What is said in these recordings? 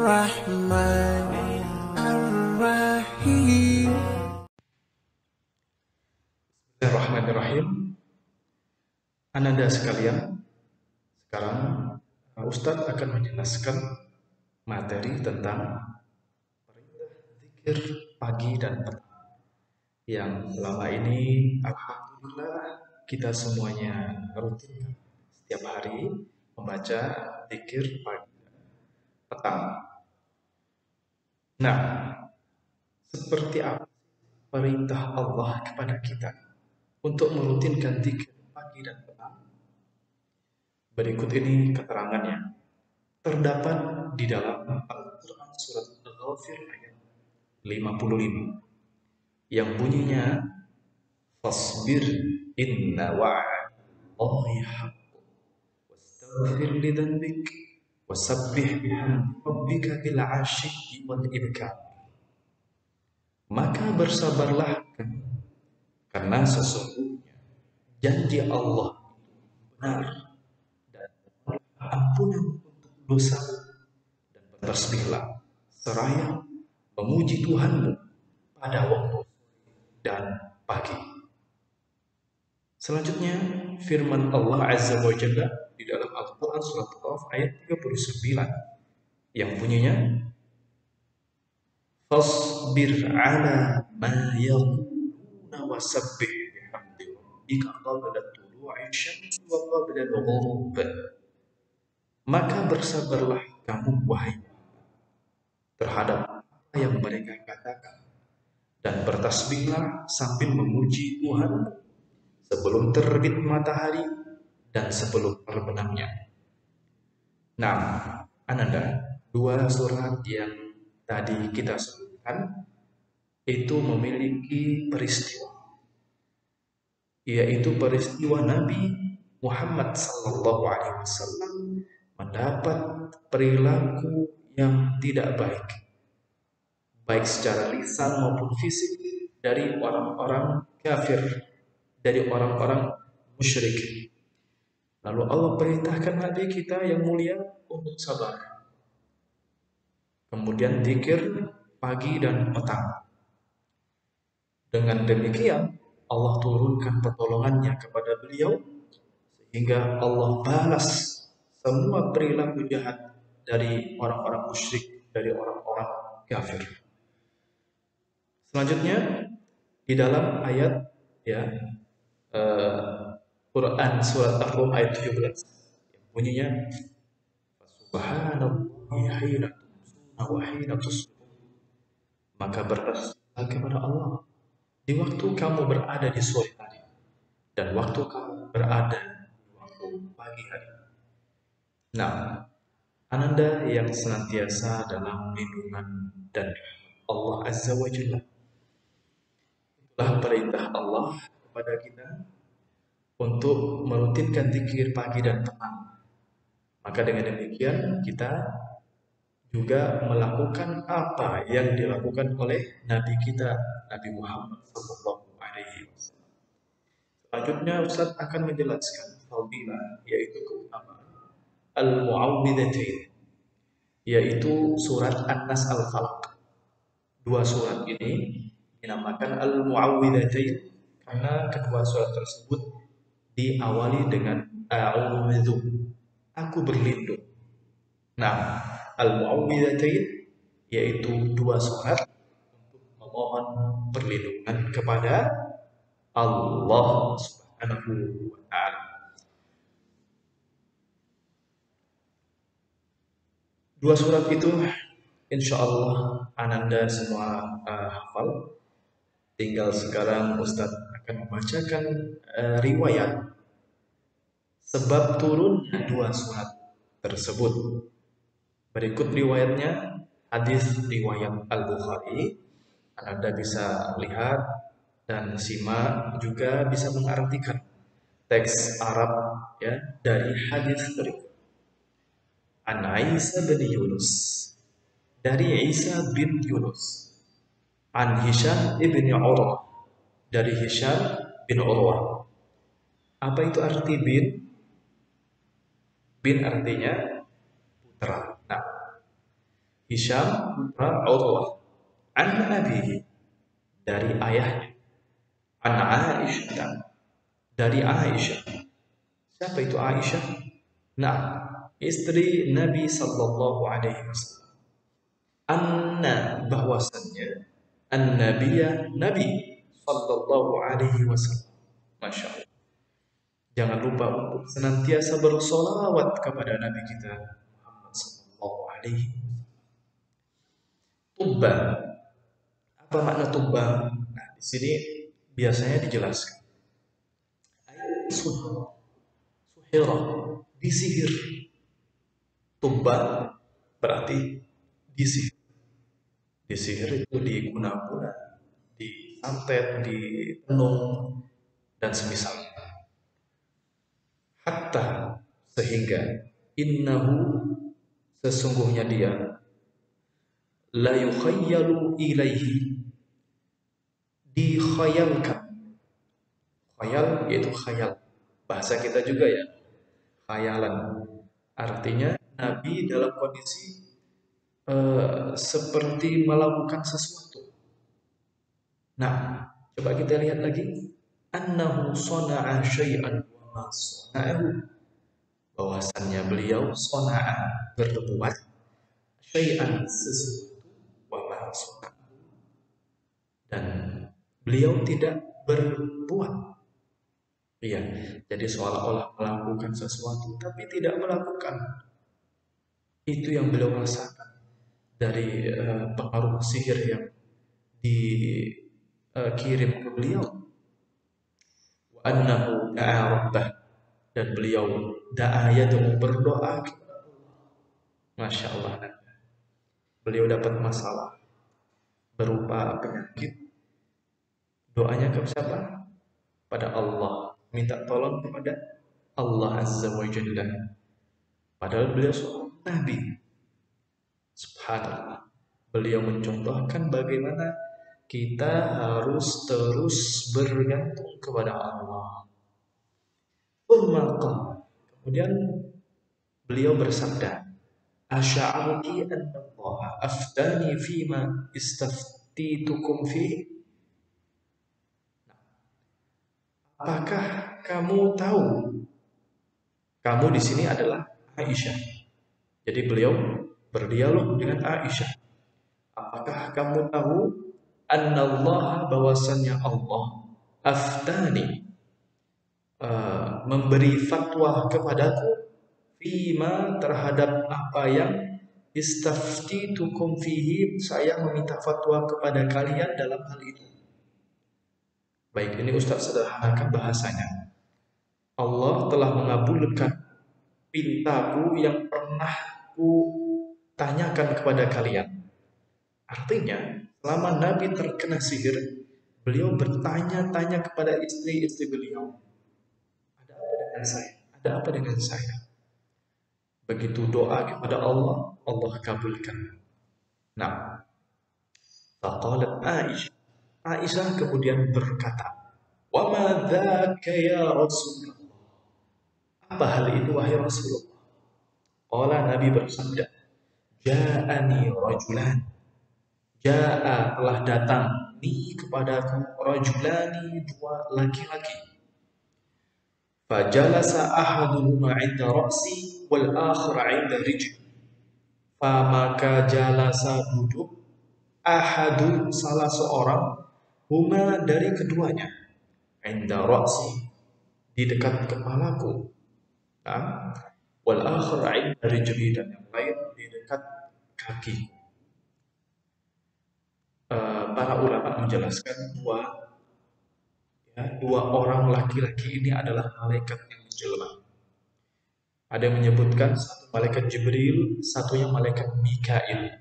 الرحمن الرحيم. Bismillahirrahmanirrahim. Ananda sekalian, sekarang Ustadz akan menjelaskan materi tentang perintah zikir pagi dan petang yang selama ini alhamdulillah kita semuanya rutin setiap hari membaca zikir pagi dan petang. Nah, seperti apa perintah Allah kepada kita untuk merutinkan zikir pagi dan petang? Berikut ini keterangannya. Terdapat di dalam Al-Quran surat Al-Ghafir ayat 55 yang bunyinya fasbir inna wa'adallahi haqqun wastaghfir lidzanbik wasabbih bihamdi rabbika bil 'ashyi wal ibkar. Maka bersabarlah kamu karena sesungguhnya janji Allah benar dan ampunan untuk dosa, dan bertasbihlah seraya memuji Tuhanmu pada waktu dan pagi. Selanjutnya firman Allah Azza wa Jalla di dalam Al-Quran surat Qaf ayat 39 yang bunyinya fasbir ala ma yaquluna wasabbih bihamdi rabbika qabla tulu'i syamsi wa qabla al-ghurub. Maka bersabarlah kamu wahai terhadap apa yang mereka katakan, dan bertasbihlah sambil memuji Tuhan sebelum terbit matahari dan sebelum terbenamnya. Nah, Ananda, dua surat yang tadi kita sebutkan itu memiliki peristiwa, yaitu peristiwa Nabi Muhammad SAW mendapat perilaku yang tidak baik, baik secara lisan maupun fisik, dari orang-orang kafir, dari orang-orang musyrik. Lalu Allah perintahkan Nabi kita yang mulia untuk sabar. Kemudian zikir pagi dan petang. Dengan demikian Allah turunkan pertolongannya kepada beliau sehingga Allah balas semua perilaku jahat dari orang-orang musyrik, dari orang-orang kafir. Selanjutnya di dalam ayat Quran surat Ar-Rum ayat 17 yang bunyinya subhanallahi hina tumsuna wa hina tusbihun. Maka bertasbihlah kepada Allah di waktu kamu berada di sore hari dan waktu kamu berada di waktu pagi hari. Nah, Ananda yang senantiasa dalam lindungan dan Allah Azza wa Jalla, itulah perintah Allah kepada kita untuk merutinkan zikir pagi dan petang. Maka dengan demikian kita juga melakukan apa yang dilakukan oleh Nabi kita, Nabi Muhammad SAW. Selanjutnya Ustaz akan menjelaskan fadilah, yaitu keutamaan Al-Mu'awwidhatain, yaitu surat An-Nas Al-Falaq. Dua surat ini dinamakan Al-Mu'awwidhatain karena kedua surat tersebut diawali dengan a'udzu, aku berlindung. Nah, Al-Mu'awwidhatain yaitu dua surat untuk memohon perlindungan kepada Allah Subhanahu wa taala. Dua surat itu insya Allah Ananda semua hafal. Tinggal sekarang Ustadz akan membacakan riwayat sebab turunnya dua surat tersebut. Berikut riwayatnya, hadis riwayat Al-Bukhari. Anda bisa lihat dan simak, juga bisa mengartikan teks Arab dari hadis berikut. An Isa bin Yunus, dari Isa bin Yunus. An Hisham ibn Urwah, dari Hisham bin Urwah. Apa itu arti bin? Bin artinya putra. Nah, Hisham putra Urwah, an abihi, dari ayahnya, an Aisyah, dari Aisyah. Siapa itu Aisyah? Nah, istri Nabi sallallahu alaihi wasallam. Anna, bahwasannya an-nabiyya, Nabi sallallahu alaihi wasallam. Masya Allah. Jangan lupa untuk senantiasa bersolawat kepada Nabi kita Muhammad sallallahu alaihi wasallam. Tubba. Apa makna tubba? Nah, di sini biasanya dijelaskan. Ayat suhira, disihir. Tubba berarti disihir. Disihir itu diguna-guna, disantet, ditenung, dan semisalnya. Hatta, sehingga innahu, sesungguhnya dia, la yukhayyalu ilaihi, dikhayalkan. Khayal yaitu khayal, bahasa kita juga ya, khayalan. Artinya Nabi dalam kondisi seperti melakukan sesuatu. Nah, coba kita lihat lagi. Annahu sana'a syai'an wa ma sana'ahu, bahwasannya beliau sana'a, berbuat, syai'an, sesuatu, wa ma sana'ahu, dan beliau tidak berbuat. Iya, jadi seolah-olah melakukan sesuatu tapi tidak melakukan. Itu yang beliau rasakan dari pengaruh sihir yang dikirim ke beliau. Wa annahu da'a rabbah, dan beliau da'a yad'u, berdoa. Masya Allah. Beliau dapat masalah berupa penyakit. Doanya ke siapa? Pada Allah. Minta tolong kepada Allah Azza wa Jalla. Padahal beliau seorang Nabi. Subhanallah. Beliau mencontohkan bagaimana kita harus terus bergantung kepada Allah. Kemudian beliau bersabda, asy'arti anna Allah aftani fima istaftitukum fi. Apakah kamu tahu? Kamu di sini adalah Aisyah. Jadi beliau berdialog dengan Aisyah. Apakah kamu tahu annallaha, bahwasannya Allah, aftani, memberi fatwa kepadaku, fima, terhadap apa yang istaftitukum fihi, saya meminta fatwa kepada kalian dalam hal itu. Baik, ini Ustaz sederhanakan bahasanya. Allah telah mengabulkan pintaku yang pernah ku tanyakan kepada kalian. Artinya, selama Nabi terkena sihir, beliau bertanya-tanya kepada istri-istri beliau, ada apa dengan saya? Ada apa dengan saya? Begitu doa kepada Allah, Allah kabulkan. Nah, faqalat Aisyah. Aisyah kemudian berkata, wa ma dzaka ya Rasulullah. Apa hal itu wahai Rasulullah? Qala, Nabi bersabda, ja'ani rajulan. Ja'a, telah datang, ni kepadaku, rajulani, dua laki-laki. Fajalasa ahaduhuma 'inda ra'si wal akhar 'inda rijli. Maka jalasa, duduk, ahadu, salah seorang, huma, dari keduanya, 'inda ra'si, di dekat kepalaku, wal akhar 'inda rijli, dan yang lain di dekat kaki. Para ulama menjelaskan dua orang laki-laki ini adalah malaikat yang menjelma. Ada yang menyebutkan satu malaikat Jibril, satunya malaikat Mikail.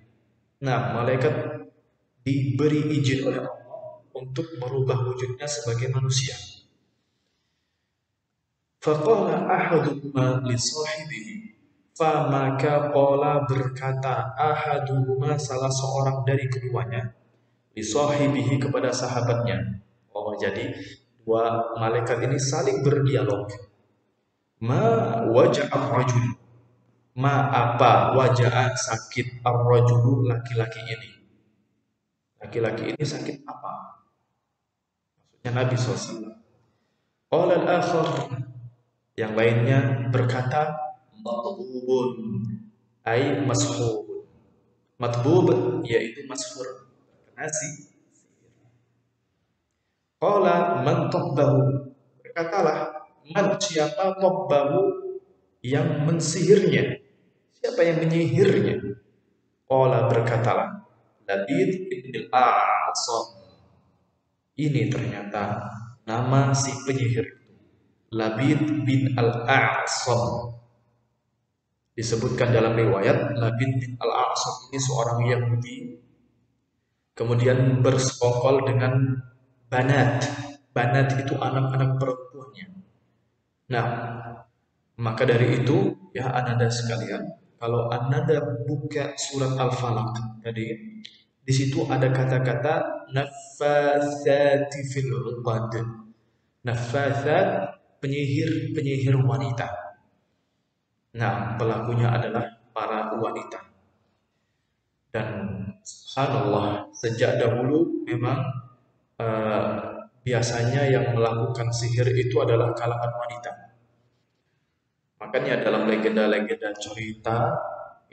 Nah, malaikat diberi izin oleh Allah untuk merubah wujudnya sebagai manusia. Faqala ahaduhuma li sahibihi, maka qala, berkata, ahaduhuma, salah seorang dari keduanya, li sahibihi, kepada sahabatnya. Oh, jadi dua malaikat ini saling berdialog. Ma waja'ar rajul, Ma apa wajah sakit ar-rajulu laki-laki ini. Laki-laki ini sakit apa? Maksudnya Nabi SAW. Qala al-akhar, yang lainnya berkata matbubun ay mashur. Matbub yaitu mashur, terkena sihir. Qala man tabbahu, berkatalah man siapa tabbahu yang mensihirnya, siapa yang menyihirnya. Qala berkatalah Labid ibn al-A'sam, ini ternyata nama si penyihir itu, Labid bin al-A'sam. Disebutkan dalam riwayat Labid bin al-A'sam ini seorang Yahudi, kemudian bersekongkol dengan Banat. Banat itu anak-anak perempuannya. Nah, maka dari itu ya ananda sekalian, kalau ananda buka surat Al-Falaq tadi, di situ ada kata-kata naffatsati fil 'uqad. Naffatsat, penyihir-penyihir wanita. Nah, pelakunya adalah para wanita. Dan subhanallah, sejak dahulu memang biasanya yang melakukan sihir itu adalah kalangan wanita. Makanya dalam legenda-legenda cerita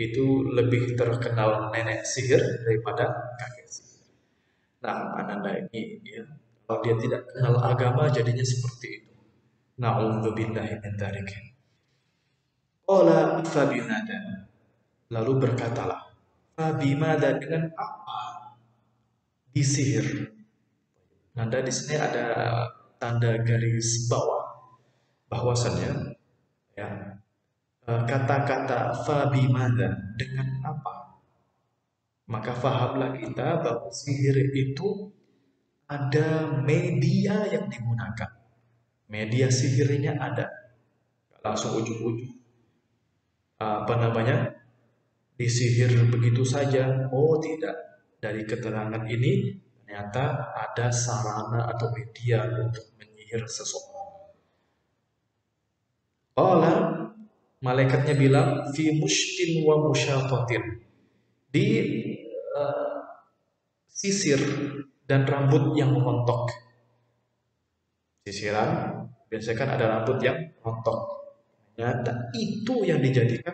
itu lebih terkenal nenek sihir daripada kakek sihir. Nah, ananda ini ya, kalau dia tidak kenal agama jadinya seperti itu. Na'udzubillahi min dzalik. Qala fabimada, lalu berkatalah, fabimada, dengan apa disihir? Nanda di sini ada tanda garis bawah bahwasannya ya, kata-kata fabimada, dengan apa, maka fahamlah kita bahwa sihir itu ada media yang digunakan. Media sihirnya ada, langsung ujuk-ujuk disihir begitu saja. Oh tidak, dari keterangan ini ternyata ada sarana atau media untuk menyihir seseorang. Qala, malaikatnya bilang fi mushtin wa musyatatin, di sisir dan rambut yang rontok. Sisiran biasanya kan ada rambut yang rontok. Ternyata itu yang dijadikan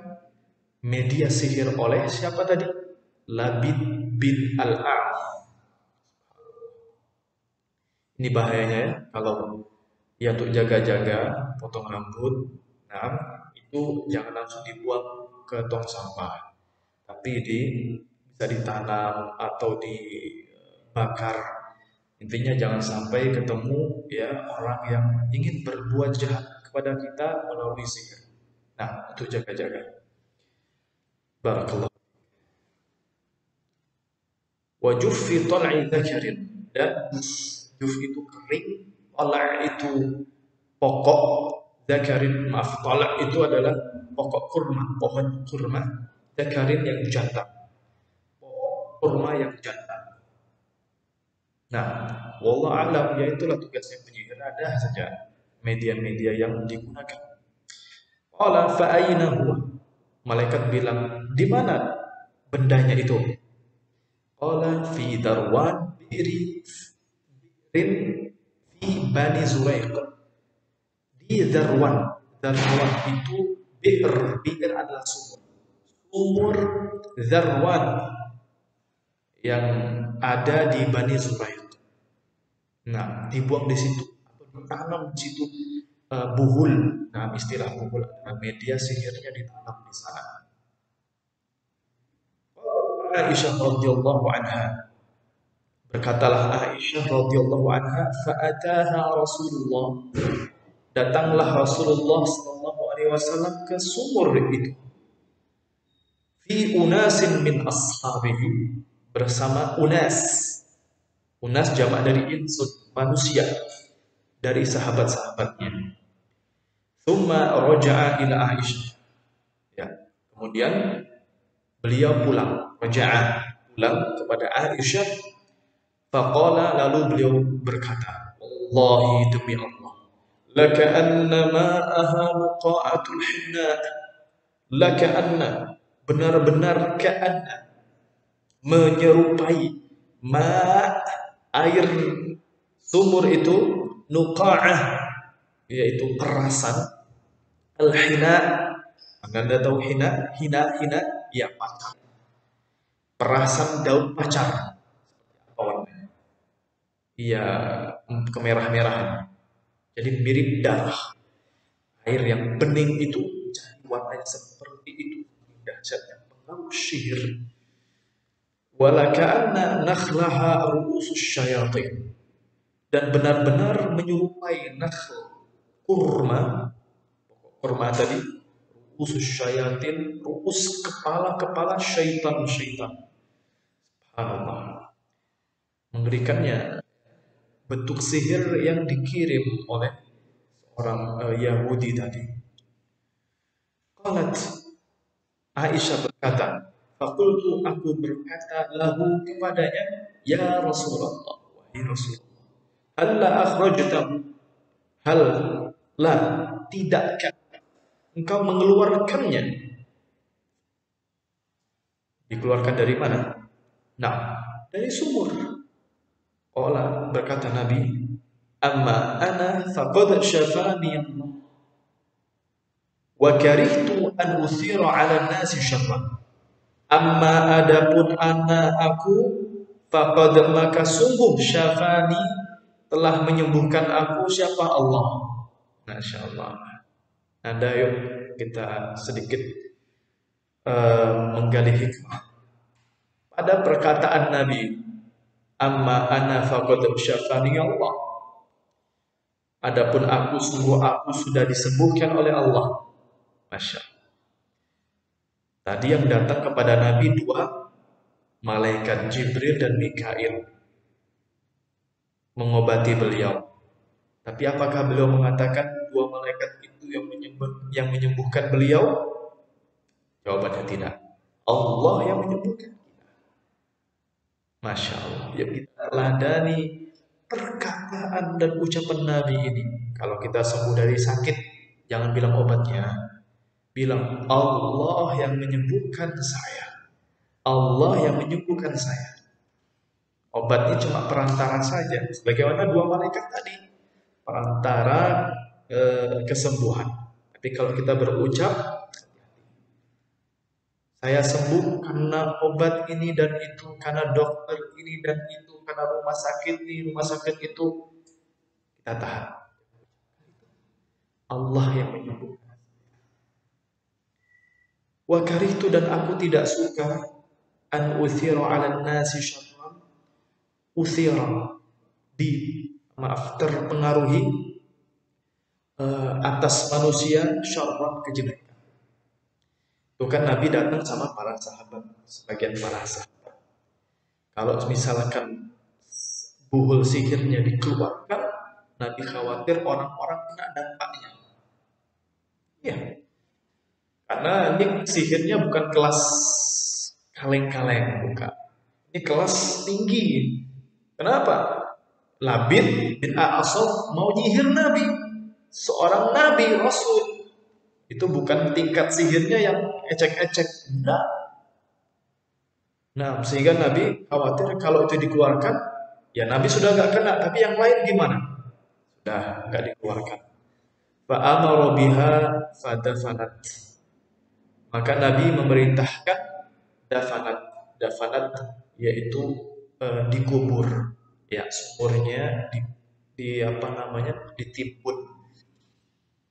media sihir oleh siapa tadi? Labid bin al-A'sam. Ini bahayanya ya, kalau ya untuk jaga-jaga potong rambut, nah itu jangan langsung dibuang ke tong sampah, tapi bisa ditanam atau dibakar. Intinya jangan sampai ketemu ya orang yang ingin berbuat jahat kepada kita melalui sihir. Nah, itu jaga-jaga. Barakallah. Wa juffi tal'i dzakarin, dan juf itu kering, tala' itu pokok, dzakarin maaf, tala' itu adalah pokok kurma, pohon kurma, dzakarin yang jantan, pohon kurma yang jantan. Nah, wallahu a'lam, ya itulah tugasnya penyihir, ada saja media-media yang digunakan. Qala fa aina huwa, malaikat bilang di mana bendanya itu? Qala fi darwan bi'rin fi Bani Zuraiq. Di Darwan. Darwan itu bi'r adalah sumur. Sumur Darwan yang ada di Bani Zuraiq. Nah, dibuang di situ atau ditanam di situ buhul. Nah, istilah buhul, media sihirnya ditanam di sana. Aisyah radhiyallahu anha, berkatalah Aisyah radhiyallahu anha, fa'ataha Rasulullah, datanglah Rasulullah sallallahu alaihi wasallam ke sumur itu. Fi unasin min ashabihi, bersama unas. Unas jamak dari insun, manusia, dari sahabat-sahabatnya. Thumma raja'a ila Aisyah. Ya, kemudian beliau pulang, raja'a, pulang kepada Aisyah. Faqala, lalu beliau berkata, Wallahi, demi Allah, laka'anna ma'aha muqa'atul hinna, La ka'anna, benar-benar ka'anna, menyerupai ma, air sumur itu, nuqa'ah, yaitu perasan, al-hina, Anda tahu hina, hina, ya pacar, perasan daun pacar, apa warnanya? Ya kemerah-merahan, jadi mirip darah. Air yang bening itu jadi warnanya seperti itu, dahsyatnya pengaruh sihir. Wala ka'anna nakhlaha ru'usus syayatin, dan benar-benar menyerupai nakhl, kurma, kurma tadi, ru'usus syayatin, ru'us, kepala-kepala syaitan-syaitan. Subhanallah. Mengerikannya bentuk sihir yang dikirim oleh orang Yahudi tadi. Qalat, Aisyah berkata, fakultu, aku berkata lahu kepadanya, ya Rasulullah, wahai Rasulullah, halla akhrajtahu, hal la, tidakkah engkau mengeluarkannya? Dikeluarkan dari mana? Nah, dari sumur. Qala, berkata Nabi, amma ana faqad syafani Allah wa karihtu an uthira 'ala an-nasi syarran. Amma adapun aku, faqad, maka sungguh, syafani, telah menyembuhkan aku, siapa? Allah. Masya Allah. Anda yuk kita sedikit menggali hikmah pada perkataan Nabi, amma ana faqad syafani Allah. Adapun aku, sungguh aku sudah disembuhkan oleh Allah. Masya Allah. Tadi yang datang kepada Nabi dua malaikat, Jibril dan Mikail, mengobati beliau. Tapi apakah beliau mengatakan dua malaikat itu yang menyembuhkan beliau? Jawabannya tidak. Allah yang menyembuhkan kita. Masya Allah. Ya, kita ladani perkataan dan ucapan Nabi ini. Kalau kita sembuh dari sakit, jangan bilang obatnya. Bilang Allah yang menyembuhkan saya. Allah yang menyembuhkan saya. Obatnya cuma perantara saja. Sebagaimana dua malaikat tadi, perantara kesembuhan. Tapi kalau kita berucap, saya sembuh karena obat ini dan itu, karena dokter ini dan itu, karena rumah sakit ini, rumah sakit itu, kita tahan. Allah yang menyembuhkan. Wa karihtu, dan aku tidak suka, an uthira 'alan nasi syarran, uthira, terpengaruhi atas manusia syarran, kejelekan. Itu kan Nabi datang sama para sahabat, sebagian para sahabat. Kalau misalkan buhul sihirnya dikeluarkan, Nabi khawatir orang-orang kena dampaknya. Ya, karena ini sihirnya bukan kelas kaleng-kaleng, bukan. Ini kelas tinggi. Kenapa? Labid bin A'asam mau nyihir Nabi, seorang Nabi Rasul. Itu bukan tingkat sihirnya yang ecek-ecek. Enggak. Nah, sehingga Nabi khawatir kalau itu dikeluarkan, ya Nabi sudah nggak kena, tapi yang lain gimana? Sudah nggak dikeluarkan. Fa'amara biha fadafanat. Maka Nabi memerintahkan dafanat yaitu dikubur. Ya, sumurnya ditimbun.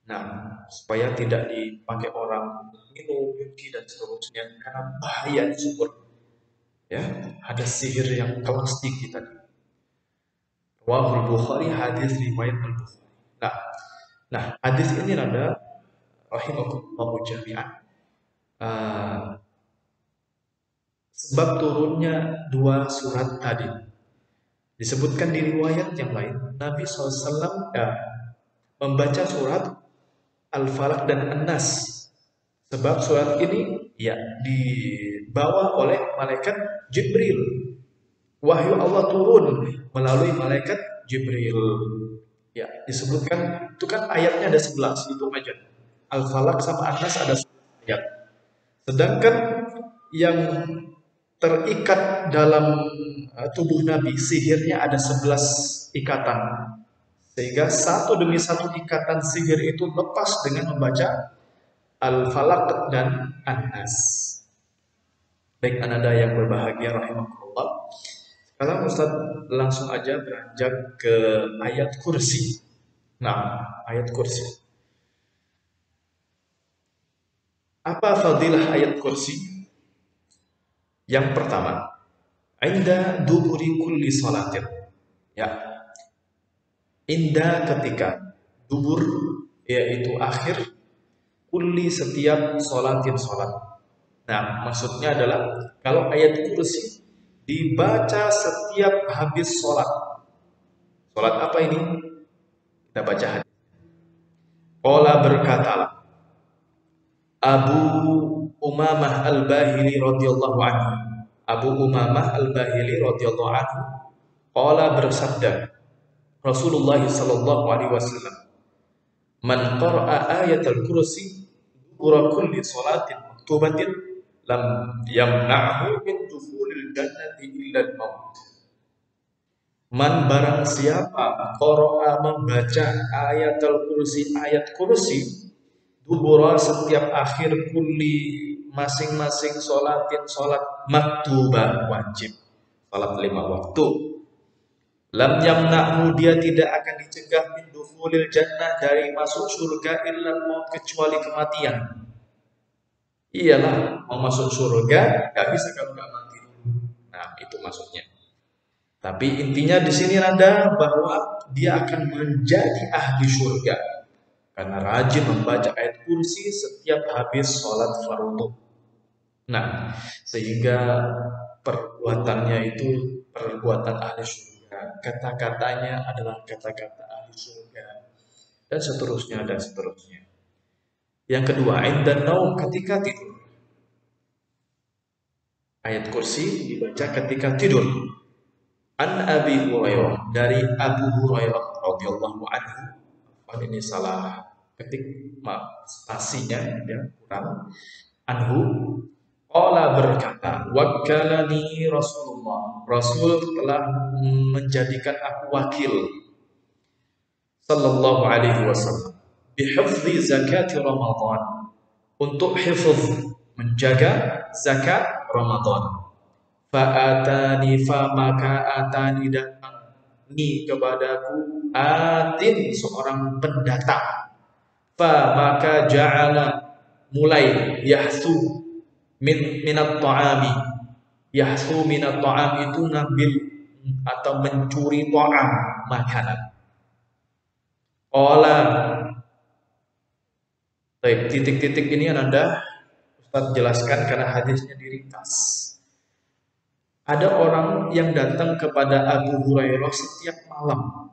Nah, supaya tidak dipakai orang minum, nyuci dan seterusnya, karena bahaya di sumur. Ya, ada sihir yang kelas tinggi tadi. Rawahul Bukhari, hadis riwayat Al-Bukhari. Nah, hadis ini ada rahimahullah jami'an. Sebab turunnya dua surat tadi. Disebutkan di riwayat yang lain, Nabi SAW membaca surat Al-Falaq dan An-Nas. Sebab surat ini ya dibawa oleh malaikat Jibril. Wahyu Allah turun melalui malaikat Jibril. Ya, disebutkan itu kan ayatnya ada 11, itu aja. Al-Falaq sama An-Nas ada 11 ayat. Sedangkan yang terikat dalam tubuh Nabi, sihirnya ada 11 ikatan. Sehingga satu demi satu ikatan sihir itu lepas dengan membaca Al-Falaq dan An-Nas. Baik ananda yang berbahagia rahimahullah. Sekarang Ustaz langsung aja beranjak ke ayat kursi. Nah, ayat kursi. Apa fadilah ayat kursi? Yang pertama, inda duburi kulli salatin. Ya. Inda ketika dubur yaitu akhir kulli setiap salatin salat. Nah, maksudnya adalah kalau ayat kursi dibaca setiap habis sholat. Sholat apa ini? Kita baca hadis. Qala berkatalah Abu Umamah Al-Bahili radhiyallahu anhu. Abu Umamah Al-Bahili radhiyallahu anhu qala bersabda Rasulullah sallallahu alaihi wasallam, "Man qara'a ayatul kursi dubura kulli salatin maktubatin lam yamna'hu min dukhulil jannati illa al-maut." Man barang siapa qara'a membaca ayatul kursi, ayat kursi dubura setiap akhir kulli masing-masing sholatin sholat maktubah wajib, sholat 5 waktu, lam yamna'hu dia tidak akan dicegah min dukhulil jannah dari masuk surga illa maut kecuali kematian. Iyalah mau masuk surga gak bisa kalau gak mati dulu. Nah itu maksudnya. Tapi intinya di sini ada bahwa dia akan menjadi ahli surga karena rajin membaca ayat kursi setiap habis sholat fardu. Nah, sehingga perbuatannya itu perbuatan ahli surga, kata-katanya adalah kata-kata ahli surga, dan seterusnya dan seterusnya. Yang kedua, indan naum, ketika tidur. Ayat kursi dibaca ketika tidur. An Abi Hurairah, dari Abu Hurairah radhiyallahu anhu. Ini salah ketik, spasinya ya kurang. Anhu qala berkata, wakkalani Rasulullah, Rasul telah menjadikan aku wakil sallallahu alaihi wasallam bihifzi zakati Ramadan, untuk hifz menjaga zakat Ramadan. Fa'atani maka atani datang ni kepadaku atin seorang pendatang. Maka ja'ala mulai yahsu minat ta'ami. Yahsu minat ta'am itu ngambil atau mencuri ta'am, makanan. Qala, baik, titik-titik ini Anda Ustaz jelaskan karena hadisnya diringkas. Ada orang yang datang kepada Abu Hurairah setiap malam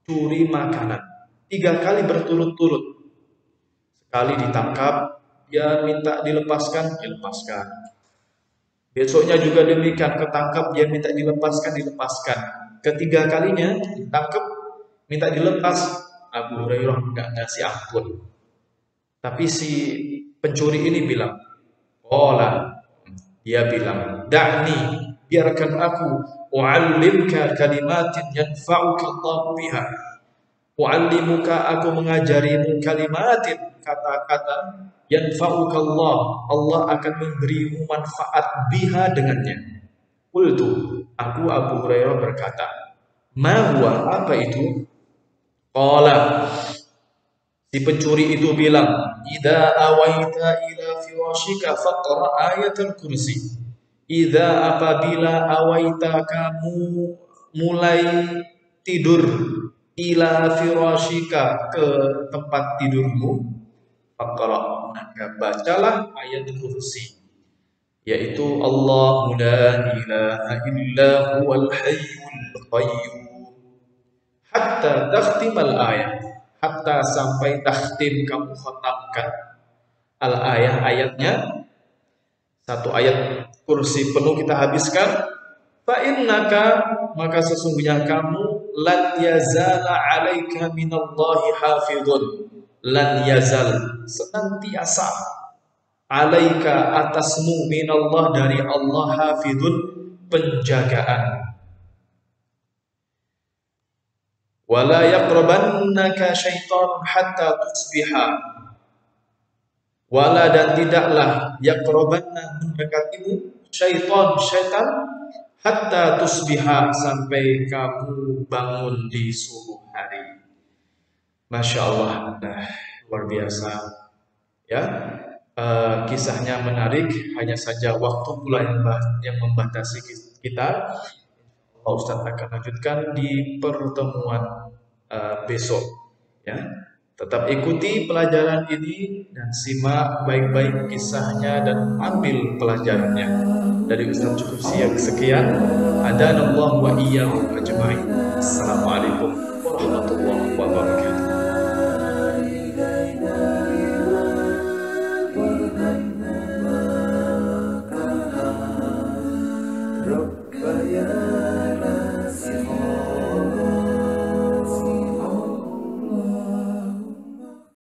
curi makanan 3 kali berturut-turut. Sekali ditangkap, dia minta dilepaskan, dilepaskan. Besoknya juga demikian, ketangkap, dia minta dilepaskan, dilepaskan. Ketiga kalinya ditangkap, minta dilepas, Abu Hurairah enggak ngasih ampun. Tapi si pencuri ini bilang, dia bilang, da'ni, biarkan aku u'allimka kalimatin yanfa'uka Allah biha. U'allimuka, aku mengajarimu kalimatin, kata-kata yanfa'uka Allah, Allah akan memberimu manfaat biha dengannya. Qultu, aku Abu Hurairah berkata, ma huwa, apa itu? Qala, si pencuri itu bilang, idza awaita ila firashika faqra ayatul kursi. Idza, apabila awaita kamu mulai tidur ila firashika ke tempat tidurmu, faqra, maka bacalah ayat kursi, yaitu Allahu la ilaha illa huwal hayyul qayyum hatta takhtimal ayat, hatta sampai takhtim, kamu khatamkan al ayat, ayatnya satu ayat kursi penuh kita habiskan. Fa innaka, maka sesungguhnya kamu, lan yazala alaika minallahi hafidhun, lan yazal, senantiasa alaika atasmu minallah dari Allah hafidun penjagaan. Wala yaqrabannaka syaitan hatta tusbiha. Wala dan tidaklah yaqrabanna mendekatimu syaitan hatta tusbiha sampai kamu bangun di subuh hari. Masya Allah, luar biasa ya. Kisahnya menarik, hanya saja waktu pula yang membatasi kita. Ustaz akan lanjutkan di pertemuan besok ya. Tetap ikuti pelajaran ini dan simak baik-baik kisahnya dan ambil pelajarannya. Dari Ustaz cukup sekian. Adanallahu wa iyyakum ajma'in. Assalamualaikum warahmatullahi wabarakatuh.